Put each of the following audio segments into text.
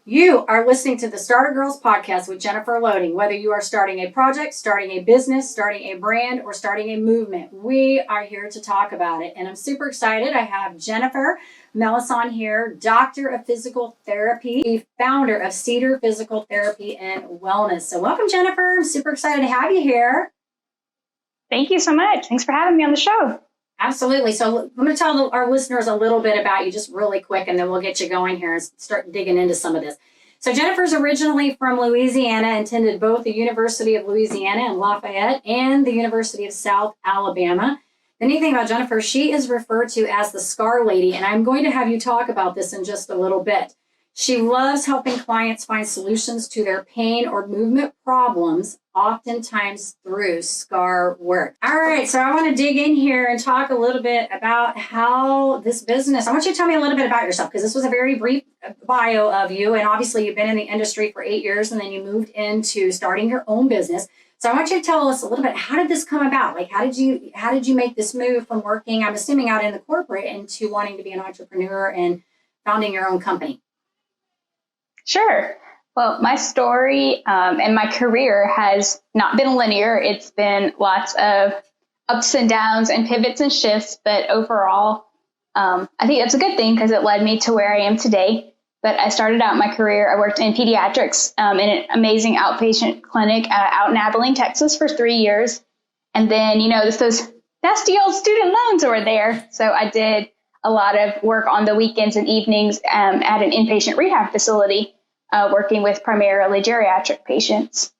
You are listening to the Starter Girls podcast with Jennifer Loading. Whether you are starting a project, starting a business, starting a brand, or starting a movement, we are here to talk about it. And I'm super excited. I have Jennifer Melancon here, Doctor of Physical Therapy, the founder of Cedar Physical Therapy and Wellness. So welcome, Jennifer. I'm super excited to have you here. Thank you so much. Thanks for having me on the show. Absolutely. So I'm going to tell our listeners a little bit about you just really quick, and then we'll get you going here and start digging into some of this. So Jennifer's originally from Louisiana, attended both the University of Louisiana in Lafayette and the University of South Alabama. The neat thing about Jennifer, she is referred to as the Scar Lady, and I'm going to have you talk about this in just a little bit. She loves helping clients find solutions to their pain or movement problems, oftentimes through scar work. All right, so I want to dig in here and talk a little bit about how this business, I want you to tell me a little bit about yourself, because this was a very brief bio of you, and obviously you've been in the industry for 8 years, and then you moved into starting your own business. So I want you to tell us a little bit, how did this come about? Like, how did you make this move from working, I'm assuming, out in the corporate into wanting to be an entrepreneur and founding your own company? Sure. Well, my story and my career has not been linear. It's been lots of ups and downs and pivots and shifts. But overall, I think that's a good thing because it led me to where I am today. But I started out my career, I worked in pediatrics in an amazing outpatient clinic out in Abilene, Texas for 3 years. And then, those nasty old student loans were there. So I did a lot of work on the weekends and evenings at an inpatient rehab facility. Working with primarily geriatric patients.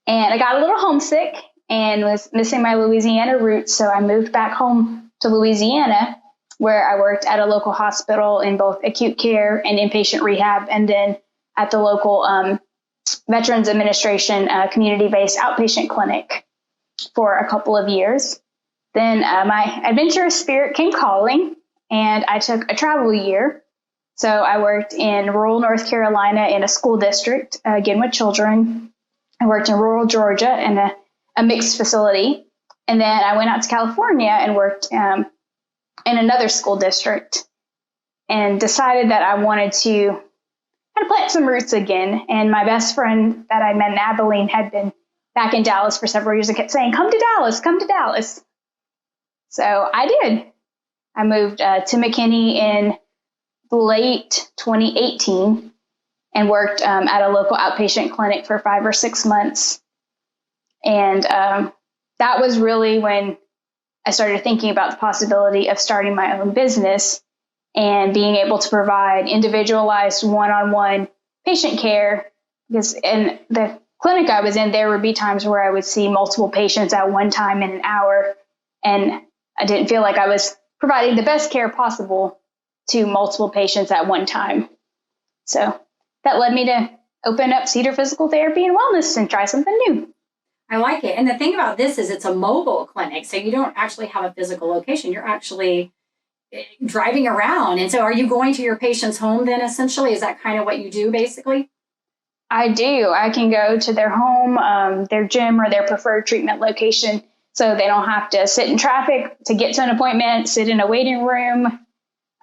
And I got a little homesick and was missing my Louisiana roots. So I moved back home to Louisiana, where I worked at a local hospital in both acute care and inpatient rehab, and then at the local Veterans Administration community-based outpatient clinic for a couple of years. Then my adventurous spirit came calling, and I took a travel year. So I worked in rural North Carolina in a school district, again with children. I worked in rural Georgia in a mixed facility. And then I went out to California and worked in another school district and decided that I wanted to kind of plant some roots again. And my best friend that I met in Abilene had been back in Dallas for several years and kept saying, come to Dallas, come to Dallas. So I did. I moved to McKinney in late 2018 and worked at a local outpatient clinic for 5 or 6 months. And that was really when I started thinking about the possibility of starting my own business and being able to provide individualized one-on-one patient care. Because in the clinic I was in, there would be times where I would see multiple patients at one time in an hour. And I didn't feel like I was providing the best care possible to multiple patients at one time. So that led me to open up Cedar Physical Therapy and Wellness and try something new. I like it. And the thing about this is it's a mobile clinic. So you don't actually have a physical location. You're actually driving around. And so are you going to your patient's home then, essentially? Is that kind of what you do, basically? I do. I can go to their home, their gym, or their preferred treatment location, so they don't have to sit in traffic to get to an appointment, sit in a waiting room,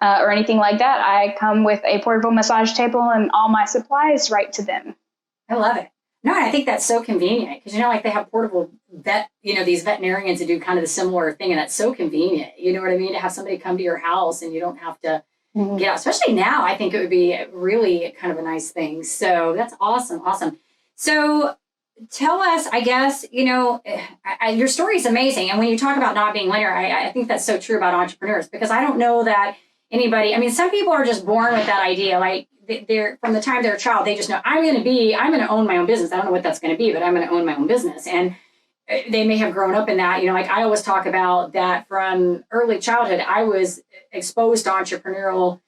or anything like that. I come with a portable massage table and all my supplies right to them. I love it. No, I think that's so convenient because, like they have portable these veterinarians that do kind of the similar thing. And that's so convenient. You know what I mean? To have somebody come to your house and you don't have to get out, especially now. I think it would be really kind of a nice thing. So that's awesome. Awesome. So tell us, I guess, your story is amazing. And when you talk about not being linear, I think that's so true about entrepreneurs, because I don't know that anybody, some people are just born with that idea. Like they're from the time they're a child, they just know I'm going to own my own business. I don't know what that's going to be, but I'm going to own my own business. And they may have grown up in that, like I always talk about that from early childhood. I was exposed to entrepreneurial,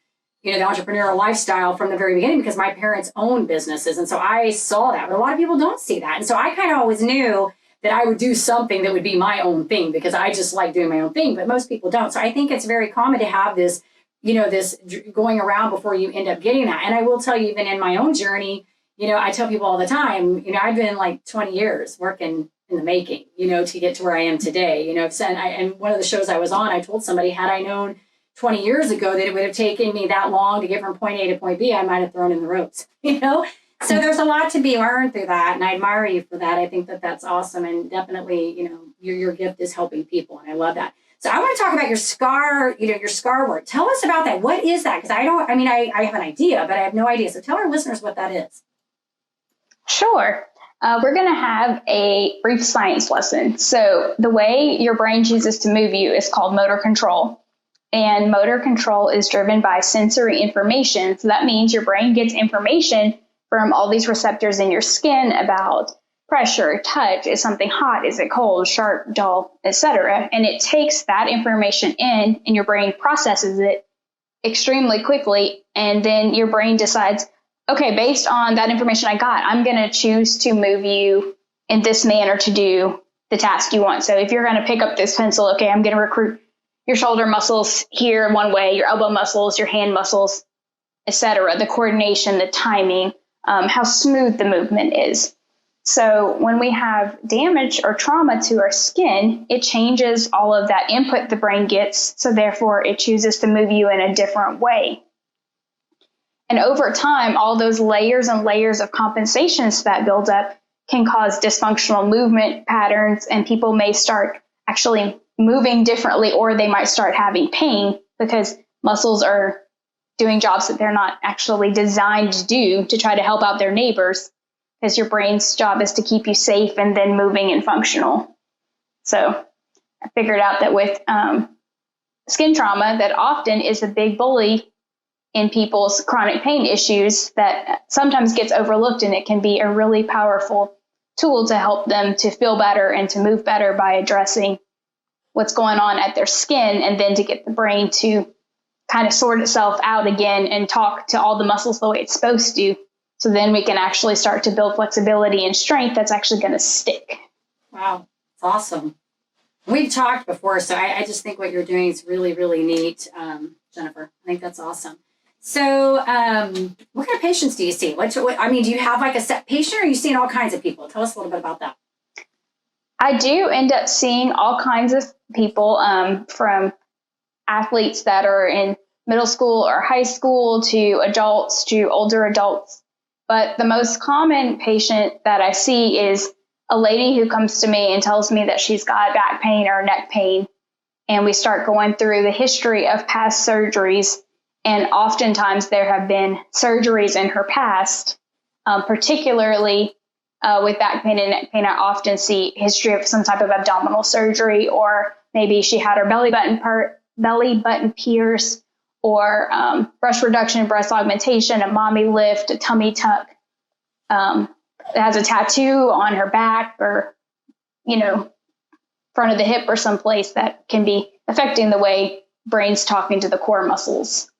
the entrepreneurial lifestyle from the very beginning because my parents owned businesses. And so I saw that, but a lot of people don't see that. And so I kind of always knew that I would do something that would be my own thing because I just like doing my own thing, but most people don't. So I think it's very common to have this, this going around before you end up getting that. And I will tell you, even in my own journey, I tell people all the time, I've been like 20 years working in the making, to get to where I am today, and one of the shows I was on, I told somebody, had I known 20 years ago that it would have taken me that long to get from point A to point B, I might have thrown in the ropes, So there's a lot to be learned through that. And I admire you for that. I think that that's awesome. And definitely, your gift is helping people. And I love that. So I want to talk about your scar, your scar work. Tell us about that. What is that? Because I have an idea, but I have no idea. So tell our listeners what that is. Sure. We're going to have a brief science lesson. So the way your brain chooses to move you is called motor control. And motor control is driven by sensory information. So that means your brain gets information from all these receptors in your skin about pressure, touch, is something hot, is it cold, sharp, dull, etc. And it takes that information in, and your brain processes it extremely quickly. And then your brain decides, okay, based on that information I got, I'm going to choose to move you in this manner to do the task you want. So if you're going to pick up this pencil, okay, I'm going to recruit your shoulder muscles here one way, your elbow muscles, your hand muscles, etc. The coordination, the timing, how smooth the movement is. So when we have damage or trauma to our skin, it changes all of that input the brain gets. So therefore, it chooses to move you in a different way. And over time, all those layers and layers of compensations that build up can cause dysfunctional movement patterns, and people may start actually moving differently, or they might start having pain because muscles are doing jobs that they're not actually designed to do to try to help out their neighbors, because your brain's job is to keep you safe and then moving and functional. So I figured out that with skin trauma, that often is a big bully in people's chronic pain issues that sometimes gets overlooked, and it can be a really powerful tool to help them to feel better and to move better by addressing what's going on at their skin, and then to get the brain to kind of sort itself out again and talk to all the muscles the way it's supposed to. So then we can actually start to build flexibility and strength that's actually going to stick. Wow, it's awesome. We've talked before, so I just think what you're doing is really, really neat, Jennifer. I think that's awesome. So what kind of patients do you see? Do you have like a set patient, or are you seeing all kinds of people? Tell us a little bit about that. I do end up seeing all kinds of people, from athletes that are in middle school or high school to adults to older adults. But the most common patient that I see is a lady who comes to me and tells me that she's got back pain or neck pain. And we start going through the history of past surgeries. And oftentimes there have been surgeries in her past, particularly with back pain and neck pain. I often see history of some type of abdominal surgery, or maybe she had her belly button pierced, or breast reduction, breast augmentation, a mommy lift, a tummy tuck, has a tattoo on her back, or, front of the hip or someplace that can be affecting the way brain's talking to the core muscles.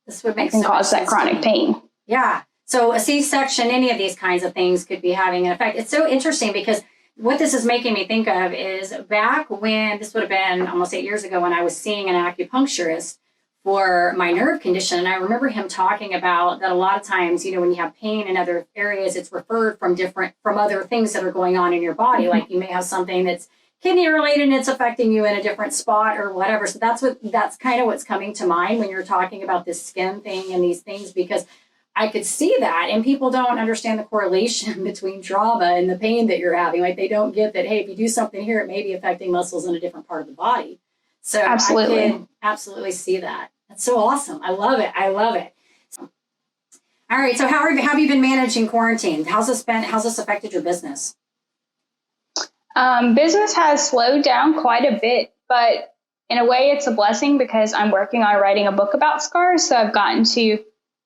This would make can cause that chronic pain. Yeah. So a C-section, any of these kinds of things could be having an effect. It's so interesting because what this is making me think of is back when, this would have been almost 8 years ago, when I was seeing an acupuncturist for my nerve condition. And I remember him talking about that a lot of times, when you have pain in other areas, it's referred from other things that are going on in your body. Mm-hmm. Like you may have something that's kidney related and it's affecting you in a different spot or whatever. So that's kind of what's coming to mind when you're talking about this skin thing and these things, because I could see that, and people don't understand the correlation between trauma and the pain that you're having. Like they don't get that, hey, if you do something here, it may be affecting muscles in a different part of the body. So absolutely. I can absolutely see that. That's so awesome. I love it. So, all right. So how have you been managing quarantine? How's this affected your business? Business has slowed down quite a bit, but in a way it's a blessing because I'm working on writing a book about scars. So I've gotten to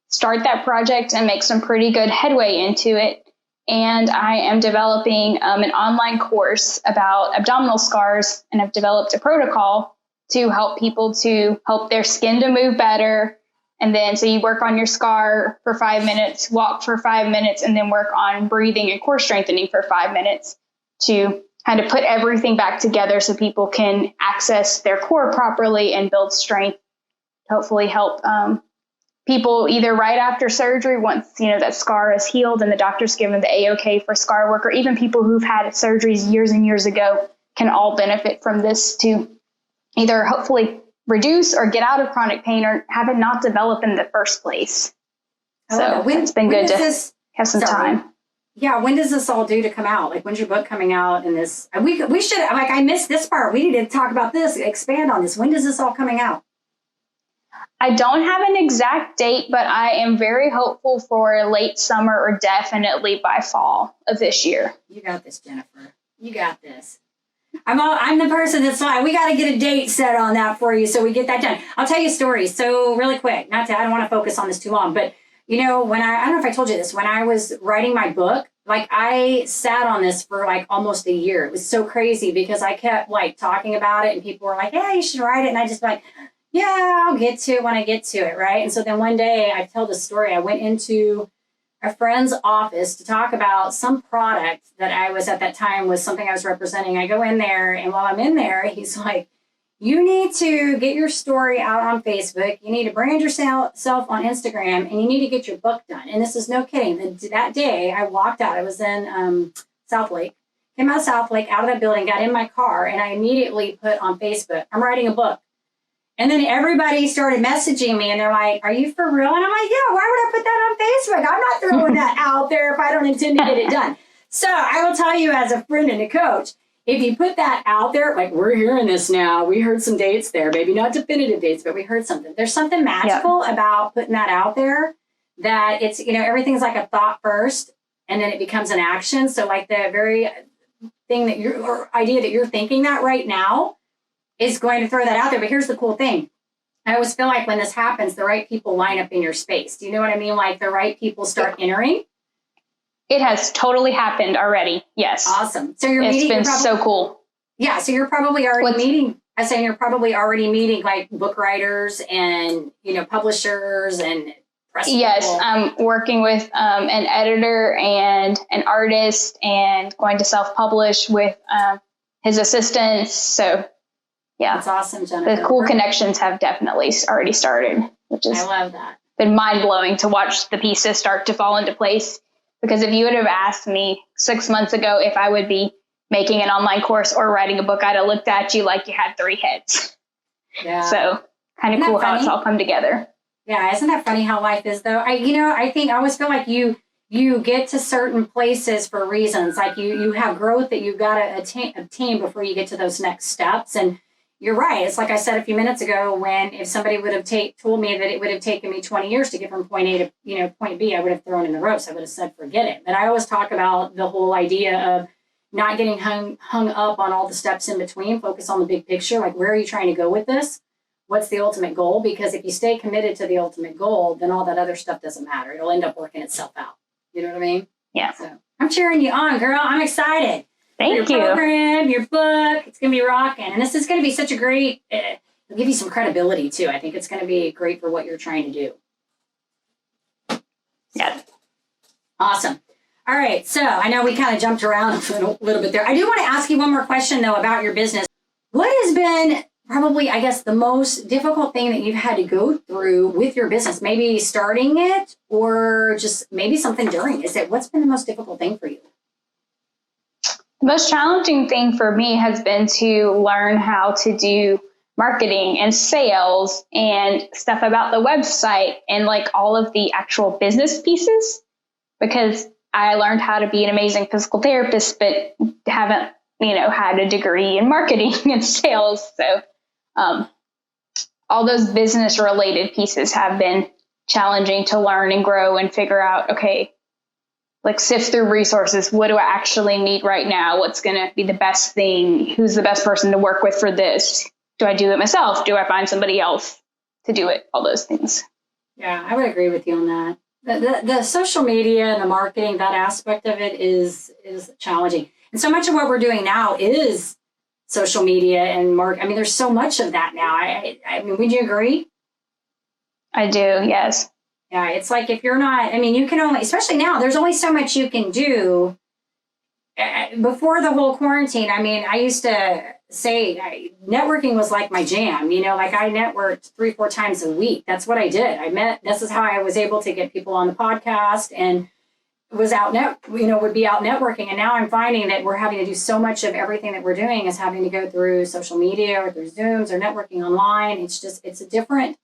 start that project and make some pretty good headway into it. And I am developing an online course about abdominal scars, and I've developed a protocol to help people to help their skin to move better. And then so you work on your scar for 5 minutes, walk for 5 minutes, and then work on breathing and core strengthening for 5 minutes to kind of put everything back together so people can access their core properly and build strength, hopefully help people either right after surgery, once that scar is healed and the doctor's given the A-OK for scar work, or even people who've had surgeries years and years ago can all benefit from this to either hopefully reduce or get out of chronic pain or have it not develop in the first place. So it's been good to have some time. Yeah, when does this all due to come out? Like, when's your book coming out? And this, we should, like, I missed this part. We need to talk about this, expand on this. When does this all coming out? I don't have an exact date, but I am very hopeful for late summer or definitely by fall of this year. You got this, Jennifer. You got this. I'm the person that's like, we got to get a date set on that for you so we get that done. I'll tell you a story. So really quick, I don't want to focus on this too long, but you know, when I don't know if I told you this, when I was writing my book, like I sat on this for like almost a year. It was so crazy because I kept like talking about it and people were like, yeah, you should write it. And I just like, yeah, I'll get to it when I get to it. Right. And so then one day I tell the story. I went into a friend's office to talk about some product that I was at that time was something I was representing. I go in there and while I'm in there, he's like, you need to get your story out on Facebook. You need to brand yourself on Instagram and you need to get your book done. And this is no kidding. That day I walked out. I was in South Lake, came out of South Lake, out of that building, got in my car, and I immediately put on Facebook, I'm writing a book. And then everybody started messaging me and they're like, are you for real? And I'm like, yeah, why would I put that on Facebook? I'm not throwing that out there if I don't intend to get it done. So I will tell you as a friend and a coach, if you put that out there, like we're hearing this now, we heard some dates there, maybe not definitive dates, but we heard something. There's something magical about putting that out there that it's, you know, everything's like a thought first and then it becomes an action. So like the very thing that or idea that you're thinking that right now is going to throw that out there. But here's the cool thing. I always feel like when this happens, the right people line up in your space. Do you know what I mean? Like the right people start entering. It has totally happened already. Yes. Awesome. So it's been so cool. Yeah. So you're probably already meeting. I say you're probably already meeting like book writers and, you know, publishers and press Yes. people. I'm working with an editor and an artist and going to self-publish with his assistants. So yeah. That's awesome, Jennifer. The cool connections have definitely already started, which is I love that. Been mind-blowing to watch the pieces start to fall into place. Because if you would have asked me 6 months ago if I would be making an online course or writing a book, I'd have looked at you like you had three heads. Yeah. So kind of cool how it's all come together. Yeah. Isn't that funny how life is though? I think I always feel like you get to certain places for reasons. Like you have growth that you've got to obtain before you get to those next steps. And you're right. It's like I said a few minutes ago, when if somebody would have told me that it would have taken me 20 years to get from point A to point B, I would have thrown in the ropes. I would have said, forget it. But I always talk about the whole idea of not getting hung up on all the steps in between. Focus on the big picture. Like, where are you trying to go with this? What's the ultimate goal? Because if you stay committed to the ultimate goal, then all that other stuff doesn't matter. It'll end up working itself out. You know what I mean? Yeah. So I'm cheering you on, girl. I'm excited. Thank you. Your program, your book, it's going to be rocking. And this is going to be such a great, it'll give you some credibility too. I think it's going to be great for what you're trying to do. Yeah. Awesome. All right. So I know we kind of jumped around a little bit there. I do want to ask you one more question though about your business. What has been probably, I guess, the most difficult thing that you've had to go through with your business? Maybe starting it or just maybe something during. What's been the most difficult thing for you? The most challenging thing for me has been to learn how to do marketing and sales and stuff about the website and like all of the actual business pieces, because I learned how to be an amazing physical therapist, but haven't, had a degree in marketing and sales. So all those business related pieces have been challenging to learn and grow and figure out, okay, like sift through resources. What do I actually need right now? What's going to be the best thing? Who's the best person to work with for this? Do I do it myself? Do I find somebody else to do it? All those things. Yeah, I would agree with you on that. The social media and the marketing, that aspect of it is challenging. And so much of what we're doing now is social media and I mean, there's so much of that now. I mean, would you agree? I do, yes. Yeah, it's like if you're not, I mean, you can only, especially now, there's only so much you can do. Before the whole quarantine, I mean, I used to say networking was like my jam, like I networked 3-4 times a week. That's what I did. This is how I was able to get people on the podcast and was would be out networking. And now I'm finding that we're having to do so much of everything that we're doing is having to go through social media or through Zooms or networking online. It's a different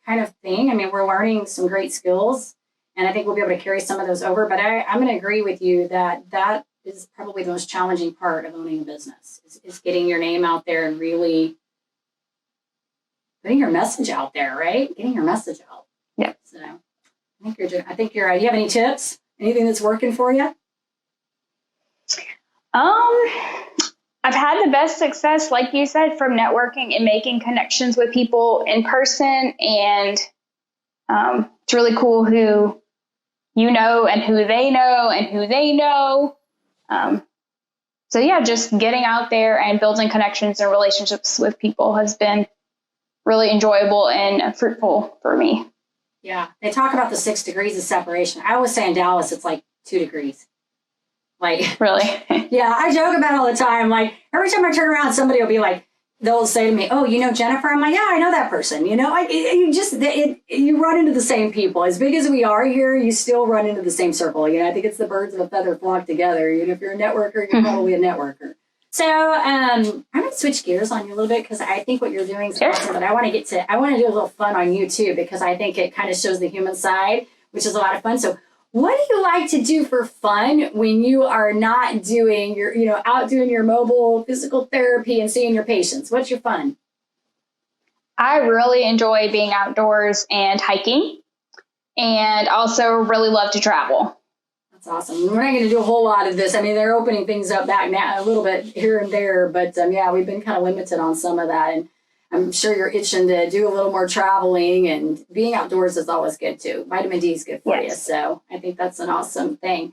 kind of thing. I mean, we're learning some great skills, and I think we'll be able to carry some of those over. But I'm going to agree with you that is probably the most challenging part of owning a business is getting your name out there and really putting your message out there, right? Getting your message out. Yeah. So I think you're right. Do you have any tips? Anything that's working for you? I've had the best success, like you said, from networking and making connections with people in person. And it's really cool who you know and who they know and who they know. So yeah, just getting out there and building connections and relationships with people has been really enjoyable and fruitful for me. Yeah. They talk about the 6 degrees of separation. I always say in Dallas, it's like 2 degrees. Like, really? Yeah, I joke about it all the time. Like, every time I turn around, somebody will be like, they'll say to me, "Oh, you know Jennifer?" I'm like, "Yeah, I know that person." You know, you run into the same people. As big as we are here, you still run into the same circle. You know, I think it's the birds of a feather flock together. You know, if you're a networker, you're probably a networker. So I'm going to switch gears on you a little bit because I think what you're doing is awesome. But I want to do a little fun on you too, because I think it kind of shows the human side, which is a lot of fun. So what do you like to do for fun when you are not doing out doing your mobile physical therapy and seeing your patients? What's your fun? I really enjoy being outdoors and hiking, and also really love to travel. That's awesome. We're not going to do a whole lot of this. I mean, they're opening things up back now a little bit here and there, but we've been kind of limited on some of that. And I'm sure you're itching to do a little more traveling, and being outdoors is always good too. Vitamin D is good for you. So I think that's an awesome thing.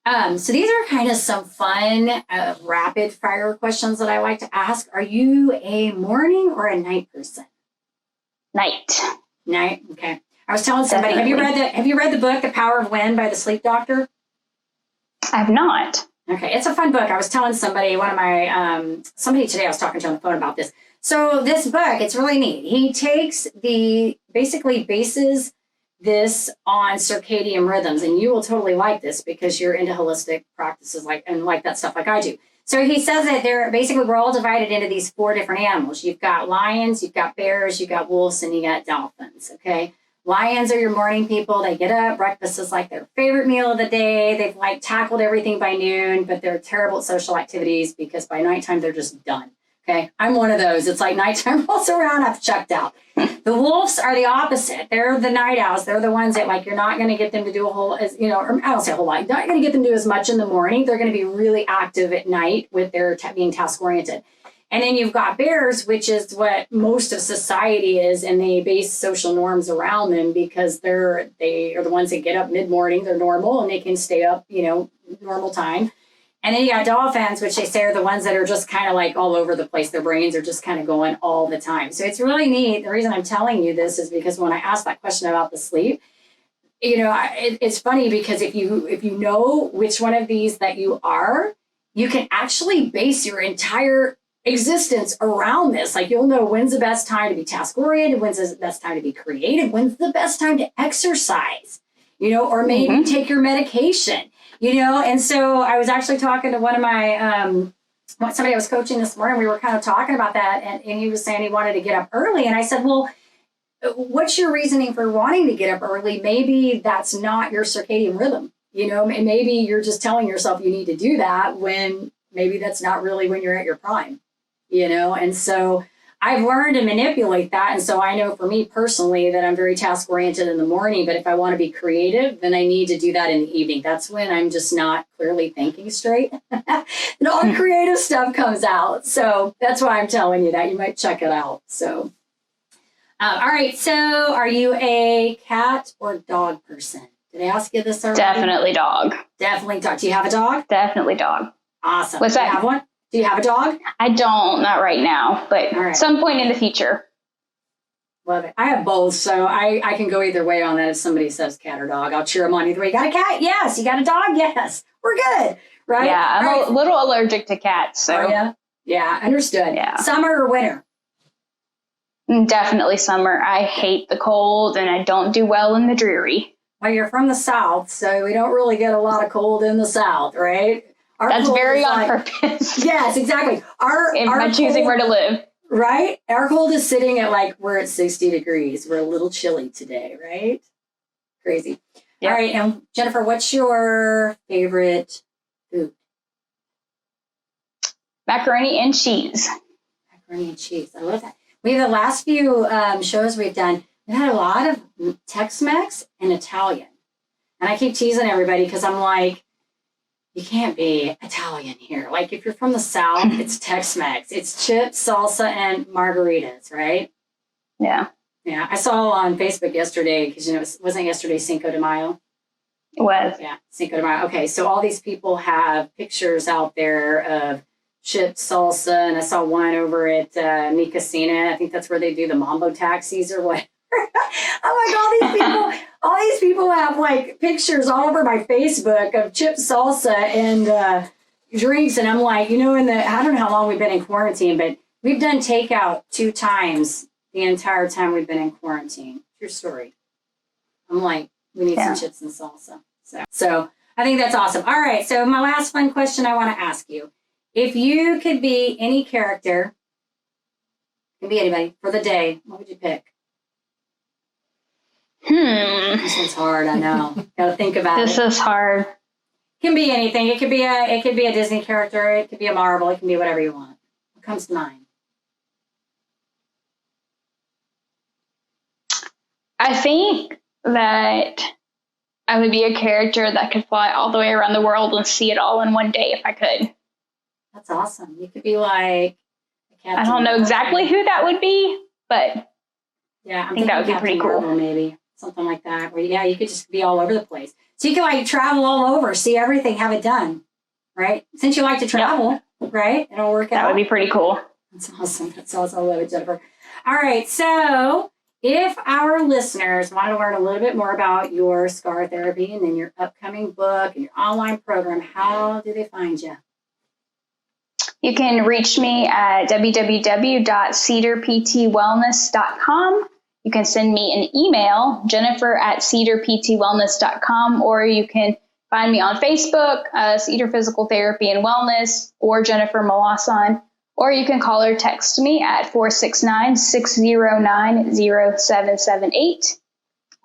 So these are kind of some fun, rapid fire questions that I like to ask. Are you a morning or a night person? Night. Okay. I was telling somebody, have you read the book, The Power of When by the Sleep Doctor? I have not. Okay. It's a fun book. I was telling somebody, somebody today I was talking to on the phone about this. So this book, it's really neat. He bases this on circadian rhythms, and you will totally like this because you're into holistic practices like that stuff like I do. So he says that we're all divided into these 4 different animals. You've got lions, you've got bears, you've got wolves, and you got dolphins. Okay. Lions are your morning people. They get up. Breakfast is like their favorite meal of the day. They've tackled everything by noon, but they're terrible at social activities because by nighttime they're just done. Okay, I'm one of those. It's like nighttime rolls around, I've checked out. The wolves are the opposite. They're the night owls. They're the ones that you're not going to get them to do or I don't say a whole lot. You're not going to get them to do as much in the morning. They're going to be really active at night with their being task oriented. And then you've got bears, which is what most of society is, and they base social norms around them because they are the ones that get up mid-morning. They're normal and they can stay up, normal time. And then you got dolphins, which they say are the ones that are just kind of like all over the place. Their brains are just kind of going all the time. So it's really neat. The reason I'm telling you this is because when I asked that question about the sleep, it's funny because if you know which one of these that you are, you can actually base your entire existence around this. Like you'll know when's the best time to be task oriented, when's the best time to be creative, when's the best time to exercise, or maybe take your medication. And so I was actually talking to one of my, somebody I was coaching this morning. We were kind of talking about that, and he was saying he wanted to get up early. And I said, well, what's your reasoning for wanting to get up early? Maybe that's not your circadian rhythm, and maybe you're just telling yourself you need to do that when maybe that's not really when you're at your prime, and so I've learned to manipulate that. And so I know for me personally that I'm very task oriented in the morning, but if I want to be creative, then I need to do that in the evening. That's when I'm just not clearly thinking straight and all the creative stuff comes out. So that's why I'm telling you that. You might check it out. So, all right. So are you a cat or dog person? Did I ask you this already? Definitely dog. Definitely dog. Do you have a dog? Definitely dog. Awesome. What's that? Do you have one? Do you have a dog? I don't, not right now, but some point in the future. Love it. I have both, so I can go either way on that. If somebody says cat or dog, I'll cheer them on either way. You got a cat? Yes. You got a dog? Yes. We're good, right? Yeah, I'm a little allergic to cats. So. Oh, yeah? Yeah, understood. Yeah. Summer or winter? Definitely summer. I hate the cold, and I don't do well in the dreary. Well, you're from the South, so we don't really get a lot of cold in the South, right? That's very on purpose. Yes, exactly. I'm choosing where to live. Right? Our cold is sitting at we're at 60 degrees. We're a little chilly today, right? Crazy. Yep. All right. And Jennifer, what's your favorite food? Macaroni and cheese. Macaroni and cheese. I love that. The last few shows we've done, we've had a lot of Tex-Mex and Italian. And I keep teasing everybody because I'm like, you can't be Italian here. Like, if you're from the South, it's Tex-Mex. It's chips, salsa, and margaritas, right? Yeah. Yeah. I saw on Facebook yesterday, because, it wasn't yesterday Cinco de Mayo? It was. Yeah, Cinco de Mayo. Okay, so all these people have pictures out there of chips, salsa, and I saw one over at Mi Casina. I think that's where they do the Mambo taxis or what. I'm like, all these people have pictures all over my Facebook of chips, salsa, and drinks, and I'm like, I don't know how long we've been in quarantine, but we've done takeout 2 times the entire time we've been in quarantine. True story. I'm like, we need some chips and salsa. So I think that's awesome. All right, so my last fun question I want to ask you: if you could be any character, can be anybody for the day, what would you pick? This one's hard. I know. Got to think about it. This is hard. It can be anything. It could be a Disney character. It could be a Marvel. It can be whatever you want. What comes to mind? I think that I would be a character that could fly all the way around the world and see it all in one day if I could. That's awesome. You could be like a Captain. I don't know exactly who that would be, but yeah, I think that would be pretty cool. Maybe something like that. Where you could just be all over the place. So you can travel all over, see everything, have it done, right? Since you like to travel, right? It'll work out. That would be pretty cool. That's awesome. That's awesome. I love it, Jennifer. All right, so if our listeners want to learn a little bit more about your scar therapy and then your upcoming book and your online program, how do they find you? You can reach me at www.cedarptwellness.com. You can send me an email, jennifer@cedarptwellness.com, or you can find me on Facebook, Cedar Physical Therapy and Wellness, or Jennifer Melancon, or you can call or text me at 469-609-0778,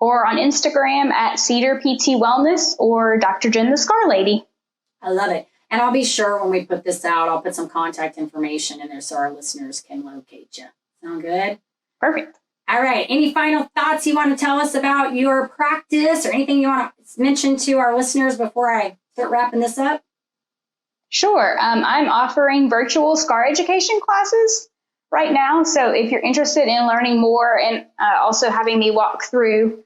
or on Instagram at Cedar PT Wellness or Dr. Jen the Scar Lady. I love it. And I'll be sure when we put this out, I'll put some contact information in there so our listeners can locate you. Sound good? Perfect. All right. Any final thoughts you want to tell us about your practice or anything you want to mention to our listeners before I start wrapping this up? Sure. I'm offering virtual scar education classes right now. So if you're interested in learning more and also having me walk through,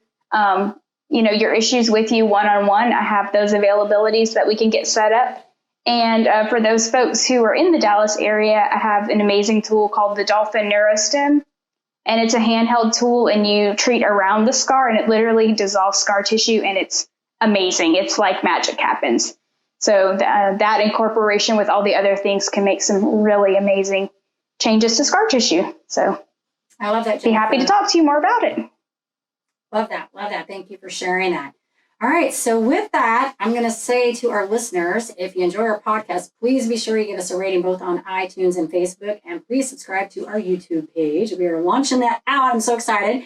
your issues with you one-on-one, I have those availabilities that we can get set up. And for those folks who are in the Dallas area, I have an amazing tool called the Dolphin NeuroStem. And it's a handheld tool, and you treat around the scar, and it literally dissolves scar tissue, and it's amazing. It's like magic happens. So that incorporation with all the other things can make some really amazing changes to scar tissue. So I love that, Jennifer. Be happy to talk to you more about it. Love that. Love that. Thank you for sharing that. All right. So with that, I'm going to say to our listeners, if you enjoy our podcast, please be sure you give us a rating both on iTunes and Facebook, and please subscribe to our YouTube page. We are launching that out. I'm so excited.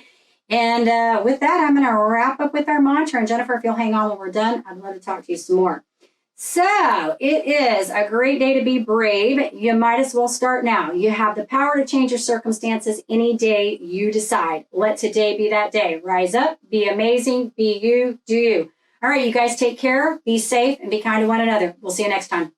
And with that, I'm going to wrap up with our mantra. And Jennifer, if you'll hang on when we're done, I'd love to talk to you some more. So it is a great day to be brave. You might as well start now. You have the power to change your circumstances any day you decide. Let today be that day. Rise up, be amazing, be you, do you. All right, you guys take care, be safe, and be kind to one another. We'll see you next time.